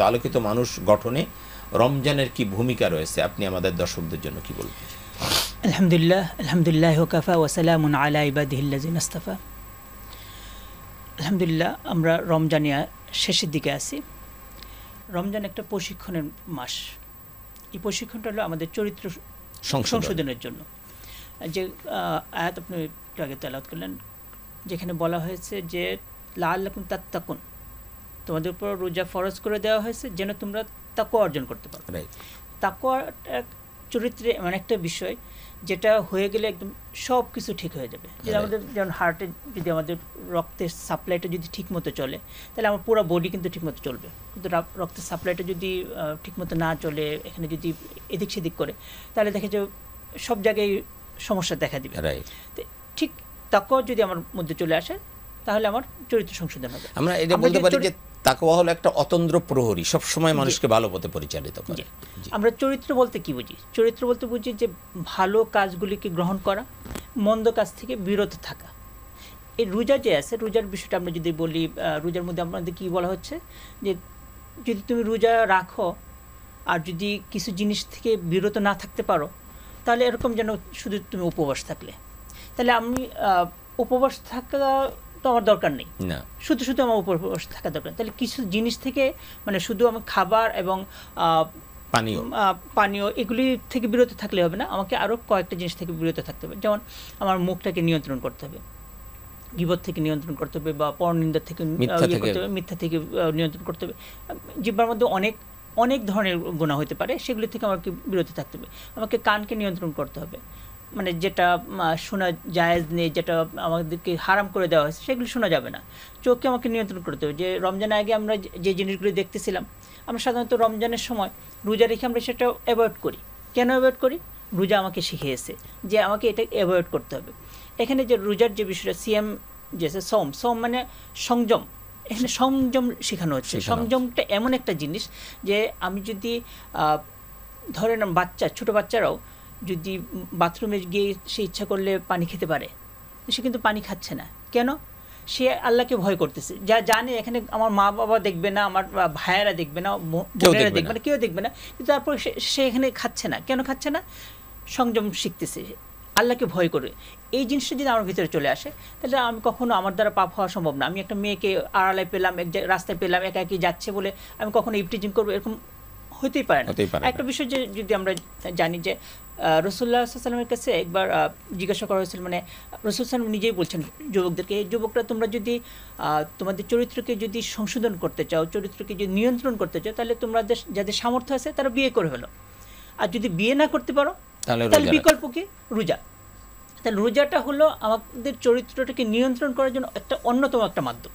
আলোকিত মানুষ গঠনে রমজানের কি ভূমিকা রয়েছে আপনি আমাদের দর্শকদের জন্য কি বলবেন? আলহামদুলিল্লাহ ওয়াকাফা ওয়া সালামুন আলা ইবাদিহিল্লাযিনা ইসতাফা। আলহামদুলিল্লাহ, আমরা রমজানিয়া শেষের দিকে আছি। রমজান একটা প্রশিক্ষণের মাস। এই প্রশিক্ষণটা হলো আমাদের চরিত্র সংশোধনের জন্য। যে আয়াত আপনি একটু আগে তেলাওয়াত করলেন, যেখানে বলা হয়েছে যে লাআল্লাকুম তাত্তাকুন, তোমাদের উপর রোজা ফরজ করে দেওয়া হয়েছে যেন তোমরা তাকওয়া অর্জন করতে পারো। তাকওয়া চরিত্রে এমন একটা বিষয় যেটা হয়ে গেলে একদম সব কিছু ঠিক হয়ে যাবে। যে আমাদের যেমন হার্টে যদি আমাদের রক্তের সাপ্লাইটা যদি ঠিকমতো চলে, তাহলে আমার পুরো বডি কিন্তু ঠিকমতো চলবে। কিন্তু রক্তের সাপ্লাইটা যদি ঠিকমতো না চলে, এখানে যদি এদিক সেদিক করে, তাহলে দেখে যে সব জায়গায় সমস্যা দেখা দিবে। তো ঠিক তাকওয়া যদি আমার মধ্যে চলে আসে, তাহলে আমার চরিত্র সংশোধন হবে। আমরা এটা বলতে পারি যে তাকওয়া হলো একটা অতন্দ্র প্রহরী, সব সময় মানুষকে ভালো পথে পরিচালিত করে। আমরা চরিত্র বলতে কি বুঝি? চরিত্র বলতে বুঝি যে ভালো কাজগুলিকে গ্রহণ করা, মন্দ কাজ থেকে বিরত থাকা। এই রোজা যে আছে, রোজার বিষয়টা আমরা যদি বলি, রোজার মধ্যে আমাদের কি বলা হচ্ছে যে যদি তুমি রোজা রাখো আর যদি কিছু জিনিস থেকে বিরত না থাকতে পারো, তাহলে এরকম যেন শুধু তুমি উপবাস থাকলে। তাহলে আমি উপবাস থাকা তো আমার দরকার নেই, শুধু শুধু আমার উপবাস থাকা দরকার। তাহলে কিছু জিনিস থেকে, মানে শুধু আমার খাবার এবং পানীয় এগুলি থেকে বিরত থাকলে হবে না, আমাকে আরও কয়েকটা জিনিস থেকে বিরত থাকতে হবে। যেমন আমার মুখটাকে নিয়ন্ত্রণ করতে হবে, গীবত থেকে নিয়ন্ত্রণ করতে হবে, বা পরনিন্দা থেকে করতে হবে, মিথ্যা থেকে নিয়ন্ত্রণ করতে হবে। জিহ্বার মধ্যে অনেক ধরনের গুনাহ হতে পারে, সেগুলি থেকে আমাকে বিরত থাকতে হবে। আমাকে কানকে নিয়ন্ত্রণ করতে হবে, মানে যেটা শোনা জায়েজ নেই, যেটা আমাদেরকে হারাম করে দেওয়া হয়েছে, সেগুলো শোনা যাবে না। চোখকে আমাকে নিয়ন্ত্রণ করতে হবে। যে রমজানের আগে আমরা যে জিনিসগুলো দেখতেছিলাম, আমরা সাধারণত রমজানের সময় রোজা রেখে আমরা সেটা অ্যাভয়েড করি। কেন অ্যাভয়েড করি? রোজা আমাকে শিখিয়েছে যে আমাকে এটা অ্যাভয়েড করতে হবে। এখানে যে রোজার যে বিষয়টা, সিএম যে সোম মানে সংযম, এখানে সংযম শেখানো হচ্ছে। সংযমটা এমন একটা জিনিস যে আমি যদি ধরেন ছোট বাচ্চারাও যদি বাথরুমে গিয়ে সে ইচ্ছা করলে পানি খেতে পারে, সে কিন্তু পানি খাচ্ছে না। কেন? সে আল্লাহকে ভয় করতেছে, যা জানে এখানে আমার মা বাবা দেখবে না, আমার ভাইয়েরা দেখবে না, বোনেরা দেখবে না, কেউ দেখবে না, কিন্তু তারপর সে এখানে খাচ্ছে না। কেন খাচ্ছে না? সংযম শিখতেছে, আল্লাহকে ভয় করে। এই জিনিসটা যদি আমার ভিতরে চলে আসে, তাহলে আমি কখনো, আমার দ্বারা পাপ হওয়া সম্ভব না। আমি একটা মেয়েকে আড়ালে পেলাম, রাস্তায় পেলাম, একা একই যাচ্ছে বলে আমি কখনো ইফটিজিং করবো, এরকম হতেই পারে না। একটা বিষয় যে যদি আমরা জানি যে রাসূলুল্লাহ সাল্লাল্লাহু আলাইহি ওয়াসাল্লামের কাছে একবার জিজ্ঞাসা করা হয়েছিল, মানে রাসূল সাল্লাল্লাহু আলাইহি নিজেই বলছেন যুবকদেরকে, এই যুবকরা তোমরা যদি তোমাদের চরিত্রকে যদি সংশোধন করতে চাও, চরিত্রকে যদি নিয়ন্ত্রণ করতে চাও, তাহলে তোমরা যাদের সামর্থ্য আছে তারা বিয়ে করে ফেলো। আর যদি বিয়ে না করতে পারো, তাহলে বিকল্প কি? রোজা। তাহলে রোজাটা হলো আমাদের চরিত্রটাকে নিয়ন্ত্রণ করার জন্য একটা অন্যতম একটা মাধ্যম।